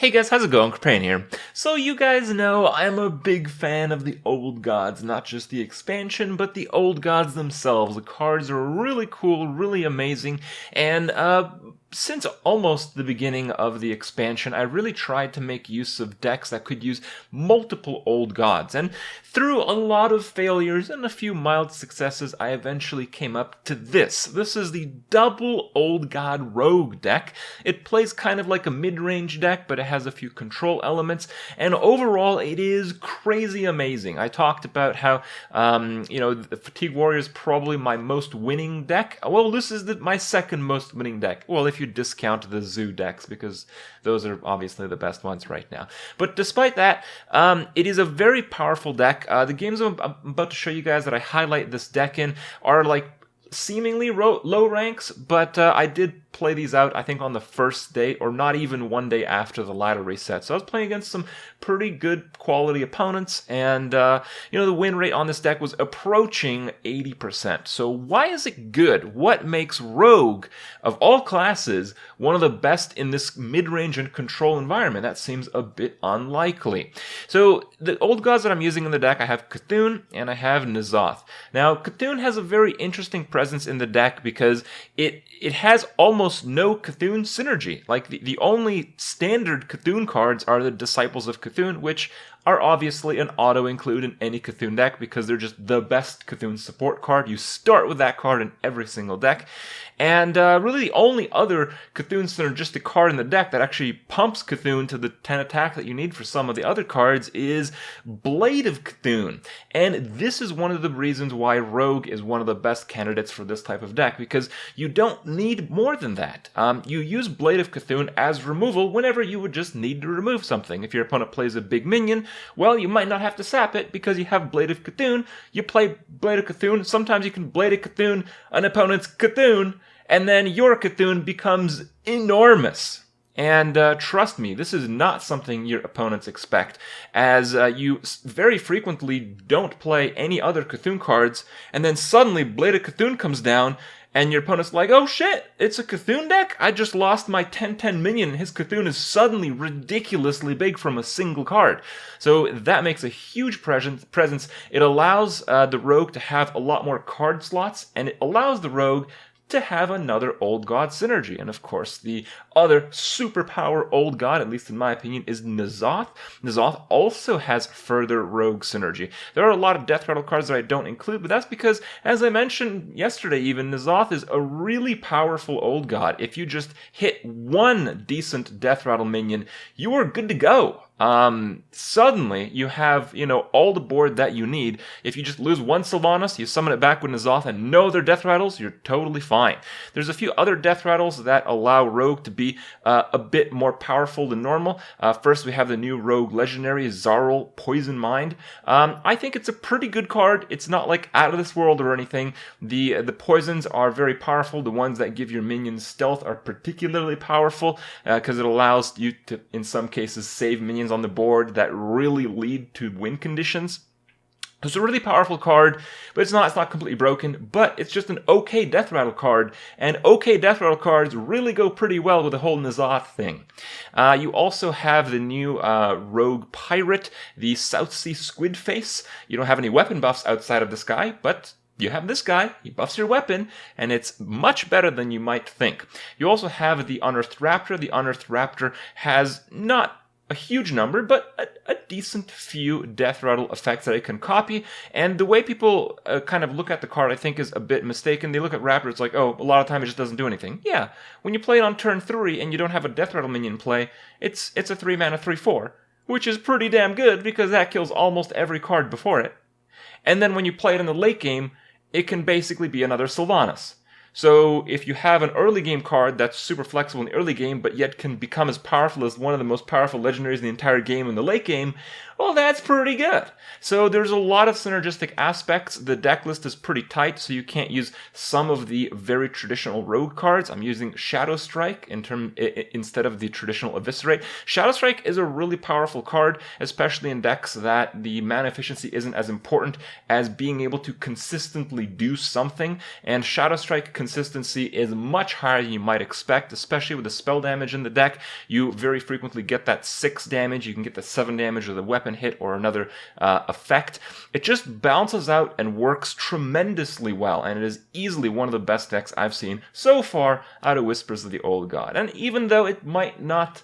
Hey guys, how's it going? Kripparrian here. So you guys know I'm a big fan of the old gods, not just the expansion, but the old gods themselves. The cards are really cool, really amazing, and since almost the beginning of the expansion, I really tried to make use of decks that could use multiple old gods, and through a lot of failures and a few mild successes, I eventually came up to this. This is the double old god rogue deck. It plays kind of like a mid-range deck, but it has a few control elements, and overall it is crazy amazing. I talked about how, the Fatigue Warrior is probably my most winning deck. Well, this is my second most winning deck. Well, if you discount the zoo decks, because those are obviously the best ones right now. But despite that, it is a very powerful deck. The games I'm about to show you guys that I highlight this deck in are like seemingly low ranks, but I did play these out, I think, on the first day, or not even one day after the ladder reset. So I was playing against some pretty good quality opponents, and the win rate on this deck was approaching 80%. So why is it good? What makes Rogue, of all classes, one of the best in this mid-range and control environment? That seems a bit unlikely. So the old gods that I'm using in the deck, I have Cthulhu and I have N'Zoth. Now, Cthulhu has a very interesting presence in the deck because it has almost no Cthulhu synergy. Like, the only standard Cthulhu cards are the Disciples of Cthulhu, which are obviously an auto-include in any Cthulhu deck because they're just the best Cthulhu support card. You start with that card in every single deck. And really the only other Cthulhu synergistic card in the deck that actually pumps Cthulhu to the 10 attack that you need for some of the other cards is Blade of Cthulhu. And this is one of the reasons why Rogue is one of the best candidates for this type of deck, because you don't need more than that. You use Blade of Cthulhu as removal whenever you would just need to remove something. If your opponent plays a big minion, well, you might not have to sap it because you have Blade of Cthulhu. You play Blade of Cthulhu. Sometimes you can Blade of Cthulhu an opponent's Cthulhu, and then your Cthulhu becomes enormous. And trust me, this is not something your opponents expect, as you very frequently don't play any other Cthulhu cards, and then suddenly Blade of Cthulhu comes down, and your opponent's like, oh shit, it's a Cthulhu deck? I just lost my 10/10 minion, and his Cthulhu is suddenly ridiculously big from a single card. So that makes a huge presence. It allows the Rogue to have a lot more card slots, and it allows the Rogue to have another old god synergy. And of course, the other superpower old god, at least in my opinion, is N'Zoth. N'Zoth also has further rogue synergy. There are a lot of Death Rattle cards that I don't include, but that's because, as I mentioned yesterday even, N'Zoth is a really powerful old god. If you just hit one decent Death Rattle minion, you are good to go. Suddenly you have, all the board that you need. If you just lose one Sylvanas, you summon it back with N'Zoth and no other Death Rattles, you're totally fine. There's a few other Death Rattles that allow Rogue to be a bit more powerful than normal. First, we have the new Rogue Legendary, Zarl Poison Mind. I think it's a pretty good card. It's not like out of this world or anything. The poisons are very powerful. The ones that give your minions stealth are particularly powerful because it allows you to, in some cases, save minions on the board that really lead to win conditions. It's a really powerful card, but it's not completely broken, but it's just an okay Death Rattle card, and okay Death Rattle cards really go pretty well with the whole N'Zoth thing. You also have the new Rogue Pirate, the South Sea Squid Face. You don't have any weapon buffs outside of this guy, but you have this guy, he buffs your weapon, and it's much better than you might think. You also have the Unearthed Raptor. The Unearthed Raptor has not a huge number, but a decent few Death Rattle effects that it can copy, and the way people kind of look at the card, I think, is a bit mistaken. They look at Raptor, it's like, oh, a lot of time it just doesn't do anything. Yeah, when you play it on turn 3 and you don't have a Death Rattle minion in play, it's a 3-mana 3/4, which is pretty damn good because that kills almost every card before it. And then when you play it in the late game, it can basically be another Sylvanas. So if you have an early game card that's super flexible in the early game, but yet can become as powerful as one of the most powerful legendaries in the entire game in the late game, well, that's pretty good. So there's a lot of synergistic aspects. The deck list is pretty tight, so you can't use some of the very traditional rogue cards. I'm using Shadow Strike instead of the traditional Eviscerate. Shadow Strike is a really powerful card, especially in decks that the mana efficiency isn't as important as being able to consistently do something, and Shadow Strike consistency is much higher than you might expect, especially with the spell damage in the deck. You very frequently get that 6 damage, you can get the 7 damage with a weapon hit or another effect. It just balances out and works tremendously well, and it is easily one of the best decks I've seen so far out of Whispers of the Old God. And even though it might not,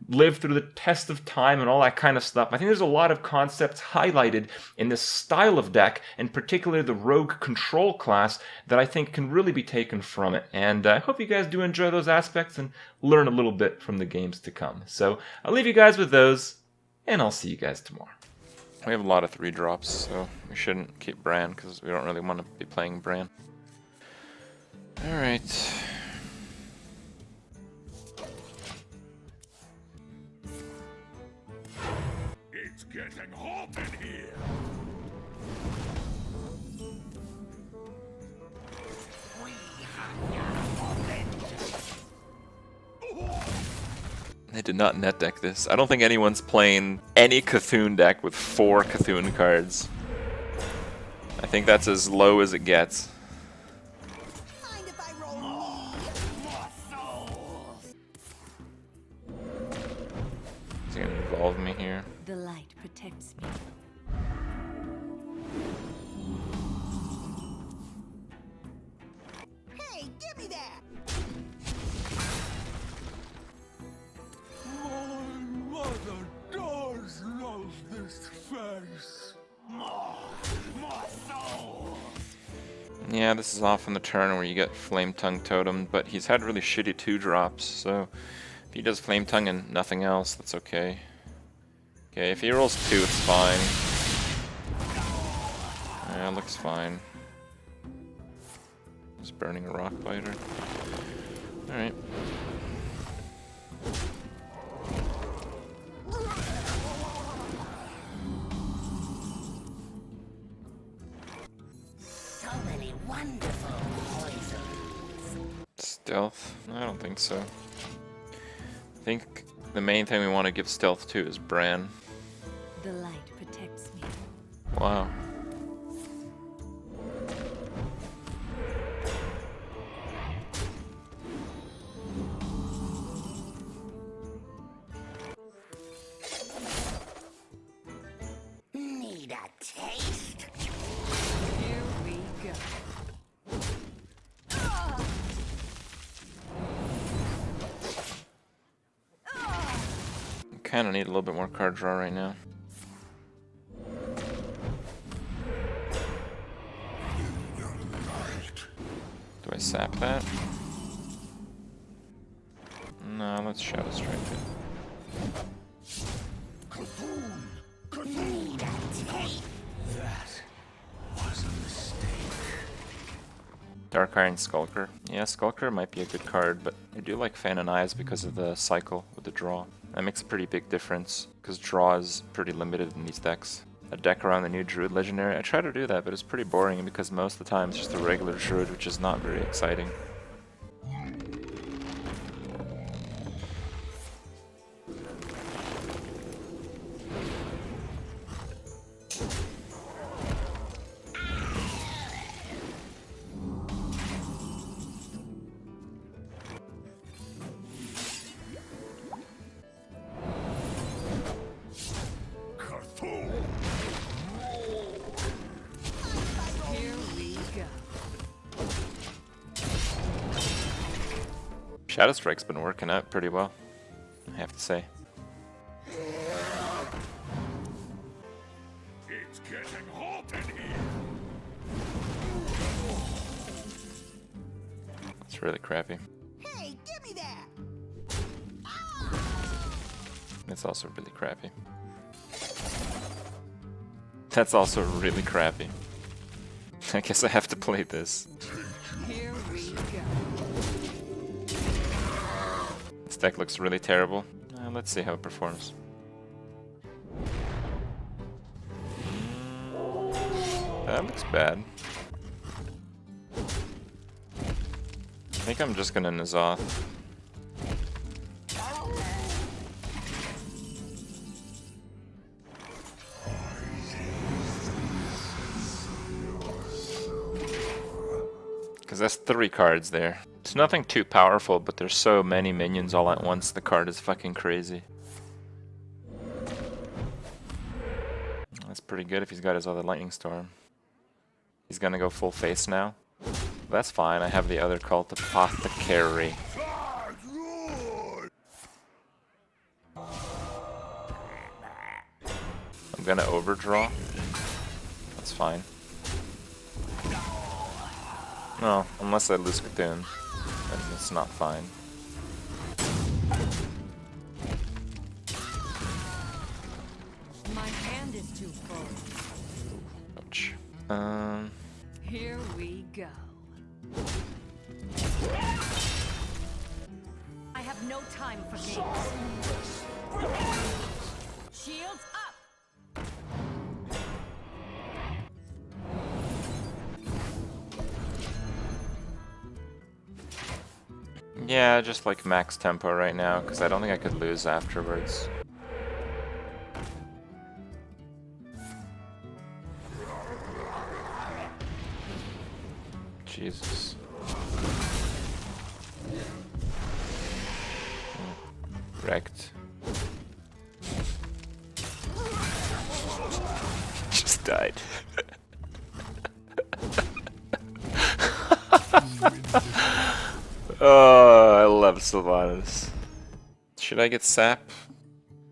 live through the test of time and all that kind of stuff, I think there's a lot of concepts highlighted in this style of deck, and particularly the rogue control class, that I think can really be taken from it. And I hope you guys do enjoy those aspects and learn a little bit from the games to come. So I'll leave you guys with those, and I'll see you guys tomorrow. We have a lot of 3-drops, so we shouldn't keep Bran, because we don't really want to be playing Bran. Alright. It's getting hot in here. They did not net deck this. I don't think anyone's playing any Cthulhu deck with 4 Cthulhu cards. I think that's as low as it gets. Mind if I roll more souls? He's gonna involve me here. The light protects me. Hey, give me that! My mother does love this face. More souls. Yeah, this is often the turn where you get Flame Tongue Totem, but he's had really shitty 2-drops, so if he does Flame Tongue and nothing else, that's okay. Okay, if he rolls 2, it's fine. Yeah, looks fine. He's burning a Rock Biter. Alright. So many wonderful poisons. Stealth? I don't think so. I think the main thing we want to give stealth to is Bran. The light protects me. Wow. Need a taste? Here we go. Kind of need a little bit more card draw right now. Do I sap that? No, let's Shadow Strike it. Need a taste? That was a mistake. Dark Iron Skulker. Yeah, Skulker might be a good card, but I do like Fan and Eyes because of the cycle with the draw. That makes a pretty big difference, because draw is pretty limited in these decks. A deck around the new Druid Legendary, I try to do that, but it's pretty boring because most of the time it's just a regular Druid, which is not very exciting. Here we go. Shadow Strike's been working out pretty well, I have to say. It's getting hot in here. It's really crappy. Hey, give me that! It's also really crappy. That's also really crappy. I guess I have to play this. Here we go. This deck looks really terrible. Let's see how it performs. That looks bad. I think I'm just gonna N'Zoth. Because Because that's 3 cards there. It's nothing too powerful, but there's so many minions all at once, the card is fucking crazy. That's pretty good if he's got his other Lightning Storm. He's gonna go full face now. That's fine, I have the other cult Apothecary. I'm gonna overdraw. That's fine. No, unless I lose Cthulhu, then it's not fine. My hand is too full. Ouch. Here we go. I have no time for games. Shields up. Yeah, just like max tempo right now, because I don't think I could lose afterwards. Jesus. Wrecked. Just died. Oh, I love Sylvanas. Should I get Sap?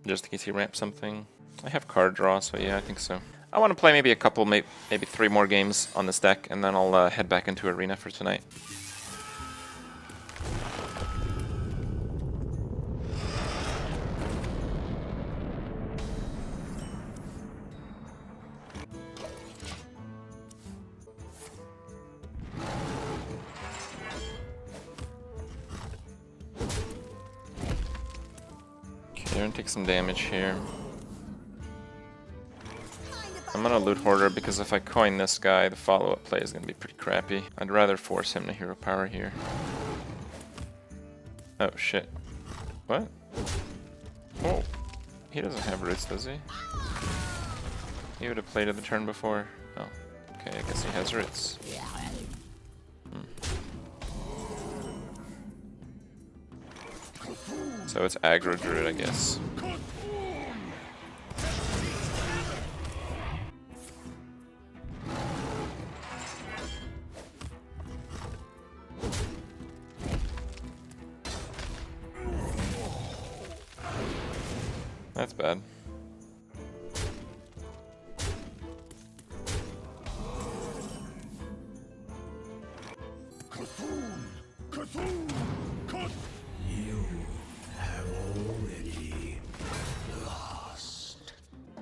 Just in case he ramps something. I have card draw, so yeah, I think so. I want to play maybe a couple, maybe 3 more games on this deck, and then I'll head back into Arena for tonight. Okay, we're gonna take some damage here. I'm gonna loot Hoarder because if I coin this guy, the follow-up play is gonna be pretty crappy. I'd rather force him to hero power here. Oh shit. What? Oh. He doesn't have roots, does he? He would have played it the turn before. Oh. Okay, I guess he has roots. So it's aggro druid, I guess. That's bad.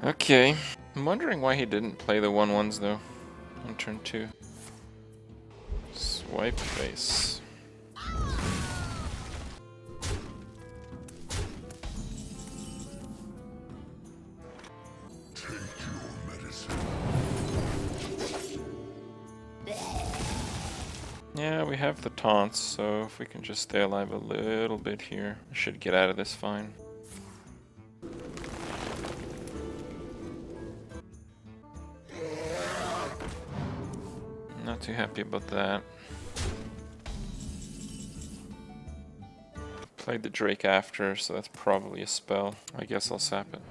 Okay. I'm wondering why he didn't play the 1/1s though on turn 2. Swipe face. Yeah, we have the taunts, so if we can just stay alive a little bit here, I should get out of this fine. Not too happy about that. Played the Drake after, so that's probably a spell. I guess I'll sap it.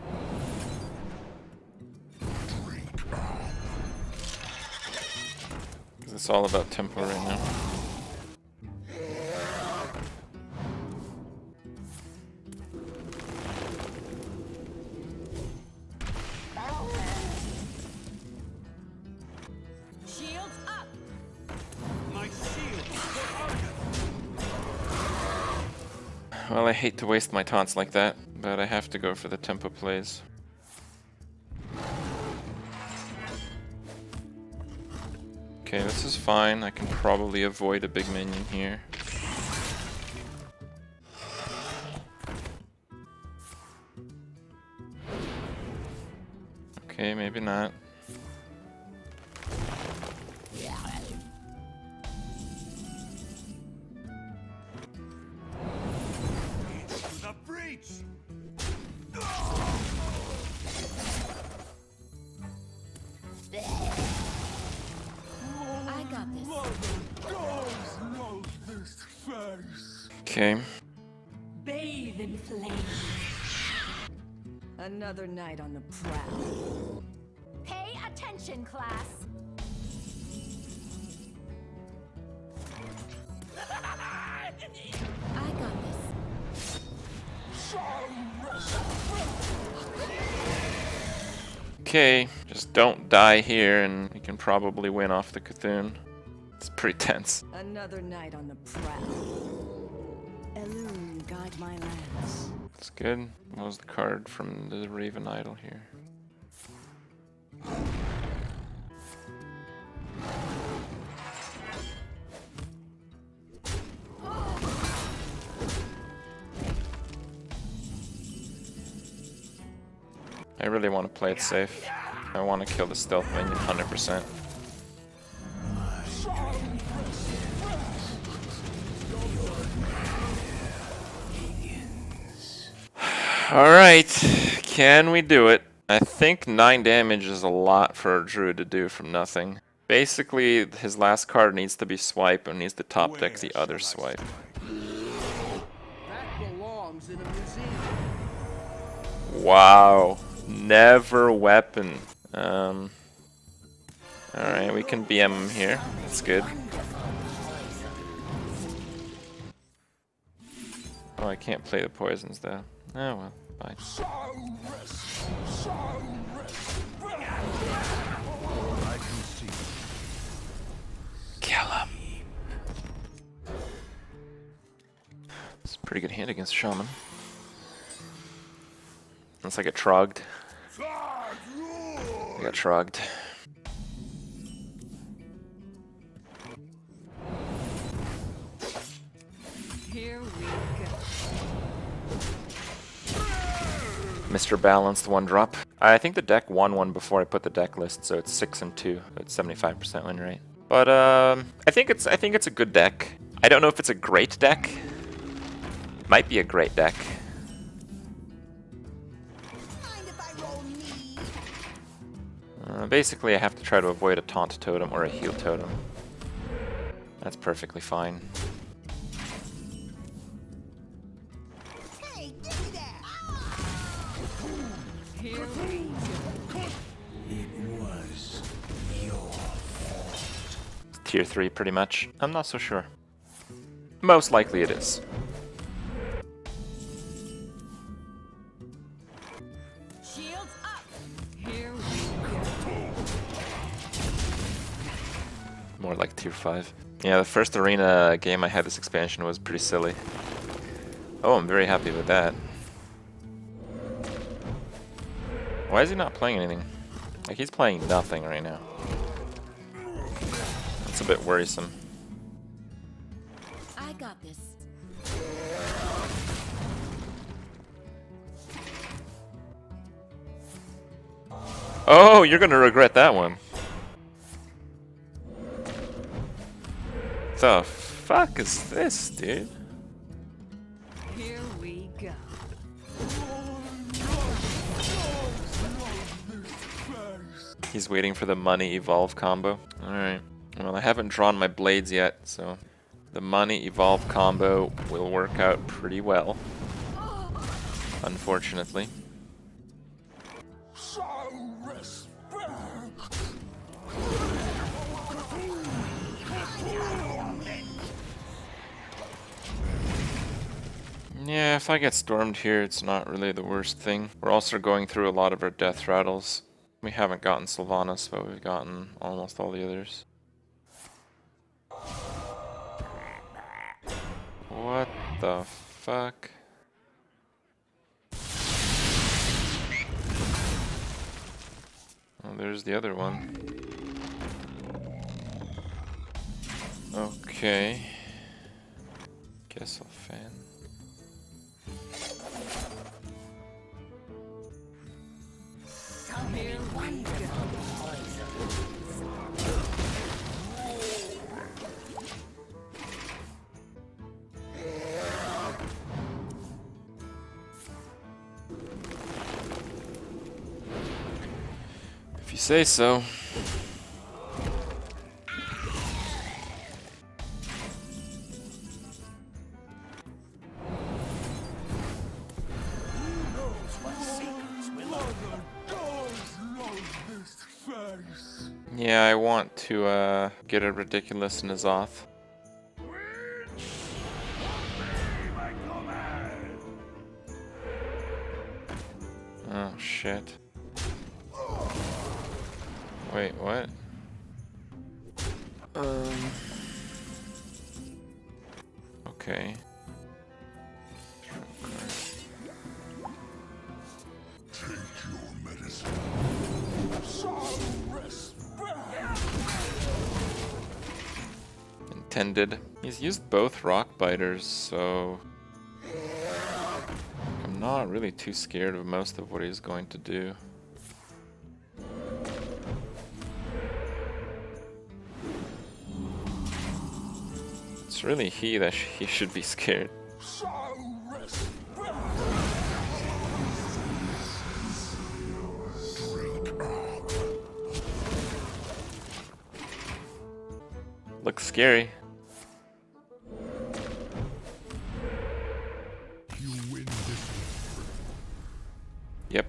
It's all about tempo right now. Shields up. My shield. Well, I hate to waste my taunts like that, but I have to go for the tempo plays. Okay, this is fine. I can probably avoid a big minion here. Okay, maybe not. The breach. I got this. Mother dogs Okay. Bathe in flame. Another night on the prowl. Pay attention, class. I got this. Okay, just don't die here and we can probably win off the Cthulhu. It's pretty tense. Another night on the prowl. Elune, guide my lands. That's good. What was the card from the Raven Idol here? I really want to play it safe. I want to kill the stealth minion 100%. Alright, can we do it? I think 9 damage is a lot for a druid to do from nothing. Basically, his last card needs to be swipe and needs to top deck the other swipe. That belongs in a museum. Wow. Never weapon. Alright, we can BM him here. That's good. Oh, I can't play the poisons though. Oh well, fine. I can see. Kill him. It's a pretty good hand against Shaman. Unless I get trogged. I got trogged. Here we go. Mr. Balanced 1-drop. I think the deck won one before I put the deck list, so it's 6 and 2. It's 75% win rate. But I think it's a good deck. I don't know if it's a great deck. Might be a great deck. Mind if I roll me? Basically, I have to try to avoid a taunt totem or a heal totem. That's perfectly fine. Hey, give me that! Here we go. It was your fault. Tier 3, pretty much. I'm not so sure. Most likely it is. Shields up. Here we go. More like tier 5. Yeah, the first arena game I had this expansion was pretty silly. Oh, I'm very happy with that. Why is he not playing anything? Like, he's playing nothing right now. That's a bit worrisome. I got this. Oh, you're gonna regret that one. The fuck is this, dude? Here we go. He's waiting for the money evolve combo. Alright. Well, I haven't drawn my blades yet, so the money evolve combo will work out pretty well. Unfortunately. Yeah, if I get stormed here, it's not really the worst thing. We're also going through a lot of our death rattles. We haven't gotten Sylvanas, but we've gotten almost all the others. What the fuck? Oh, there's the other one. Okay. Guess I'll fan. So many wonderful poisons. If you say so. Yeah, I want to get a ridiculous N'Zoth. Oh shit. Wait, what? Okay. Intended. He's used both rock biters, so I'm not really too scared of most of what he's going to do. It's really he that he should be scared. Looks scary. Yep.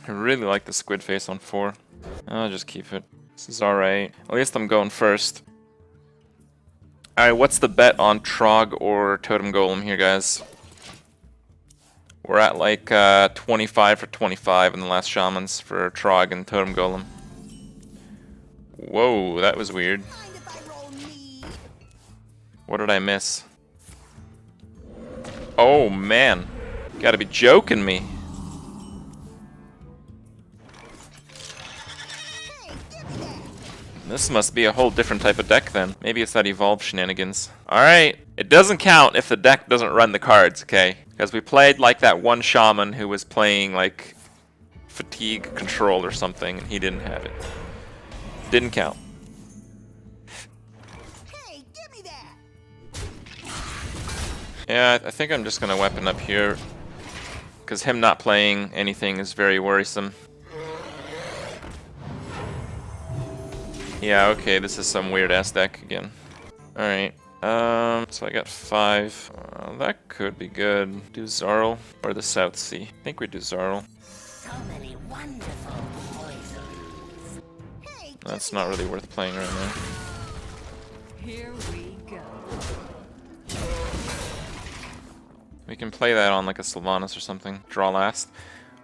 I really like the squid face on 4. I'll just keep it. This is alright. At least I'm going first. Alright, what's the bet on Trog or Totem Golem here, guys? We're at like 25 for 25 in the last Shamans for Trog and Totem Golem. Whoa, that was weird. Mind if I roll me? What did I miss? Oh man, you gotta be joking me. Hey, give me that. This must be a whole different type of deck then. Maybe it's that evolved shenanigans. Alright, it doesn't count if the deck doesn't run the cards, okay? Because we played like that one shaman who was playing like fatigue control or something and he didn't have it. Didn't count. Hey, give me that. Yeah, I think I'm just gonna weapon up here. Because him not playing anything is very worrisome. Yeah, okay, this is some weird ass deck again. Alright. So I got 5. That could be good. Do Zarl or the South Sea. I think we do Zarl. So many wonderful poisons. Hey, That's not really worth playing right now. Here we go. We can play that on like a Sylvanas or something. Draw last.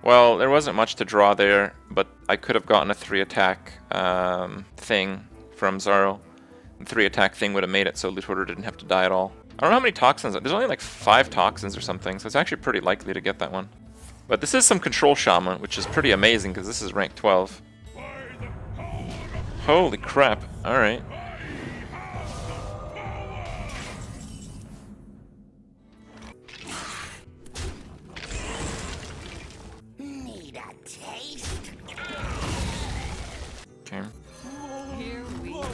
Well, there wasn't much to draw there, but I could have gotten a 3-attack thing from Zarl. The 3-attack thing would have made it so Loot Hoarder didn't have to die at all. I don't know how many toxins. There's only like 5 toxins or something, so it's actually pretty likely to get that one. But this is some control shaman, which is pretty amazing because this is rank 12. Holy crap. Alright. need a taste. Okay. Here we go.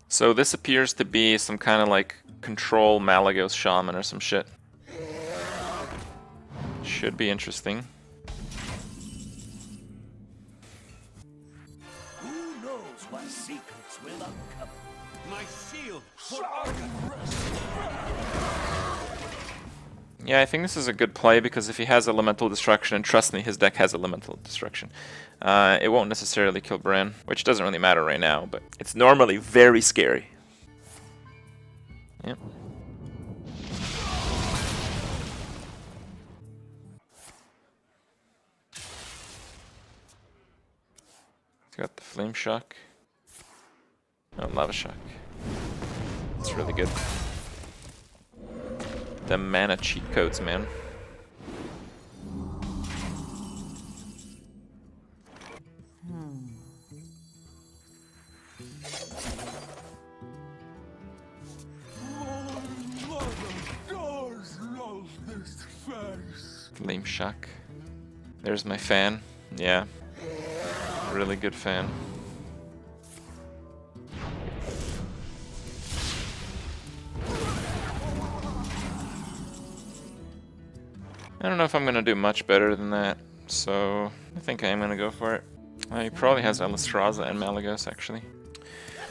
So this appears to be some kind of like control Malagos shaman or some shit. Should be interesting. Who knows what secrets will uncover? My shield for Argon. Yeah, I think this is a good play because if he has Elemental Destruction, and trust me, his deck has Elemental Destruction, it won't necessarily kill Bran, which doesn't really matter right now, but it's normally very scary. Yep. It's got the Flame Shock. Oh, Lava Shock. It's really good. The mana cheat codes, man. Flame Shock. There's my fan. Yeah. Really good fan. I don't know if I'm gonna do much better than that, so I think I am gonna go for it. He probably has Alistraza and Malagos, actually.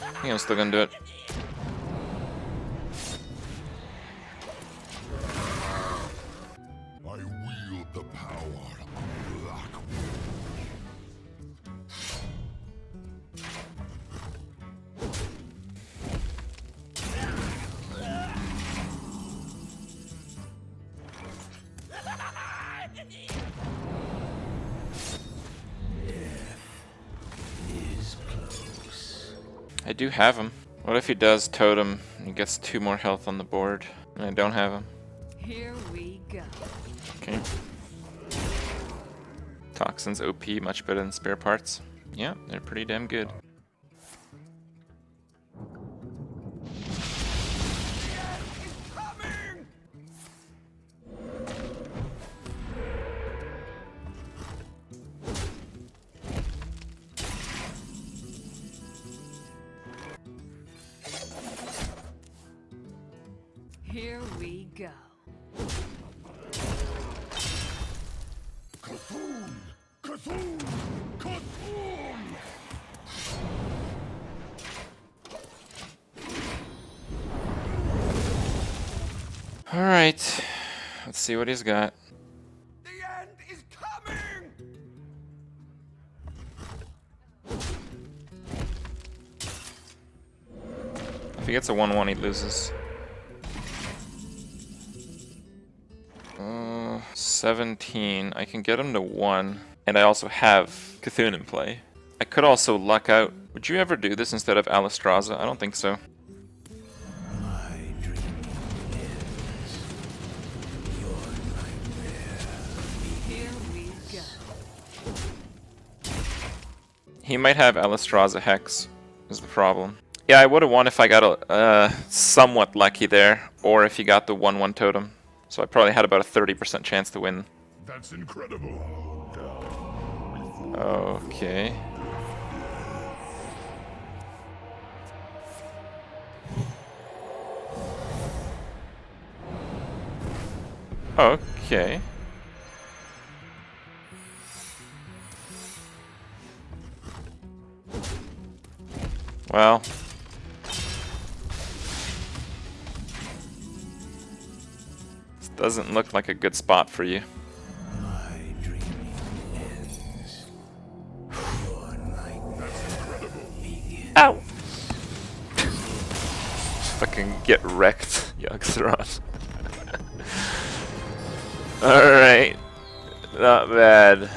I think I'm still gonna do it. I wield the power of black I do have him. What if he does totem and he gets 2 more health on the board and I don't have him? Here we go. Okay. Toxins OP, much better than spare parts. Yeah, they're pretty damn good. Here we go. Cthulhu! Cthulhu! Cthulhu! Alright. Let's see what he's got. The end is coming! If he gets a 1-1, he loses. 17. I can get him to 1. And I also have Cthulhu in play. I could also luck out. Would you ever do this instead of Alistraza? I don't think so. Here we go. He might have Alistraza Hex, is the problem. Yeah, I would have won if I got a somewhat lucky there, or if he got the 1-1 totem. So I probably had about a 30% chance to win. That's incredible. Okay. Okay. Well. This doesn't look like a good spot for you. Ow! Fucking get wrecked, Yogg-Saron. Alright. Not bad.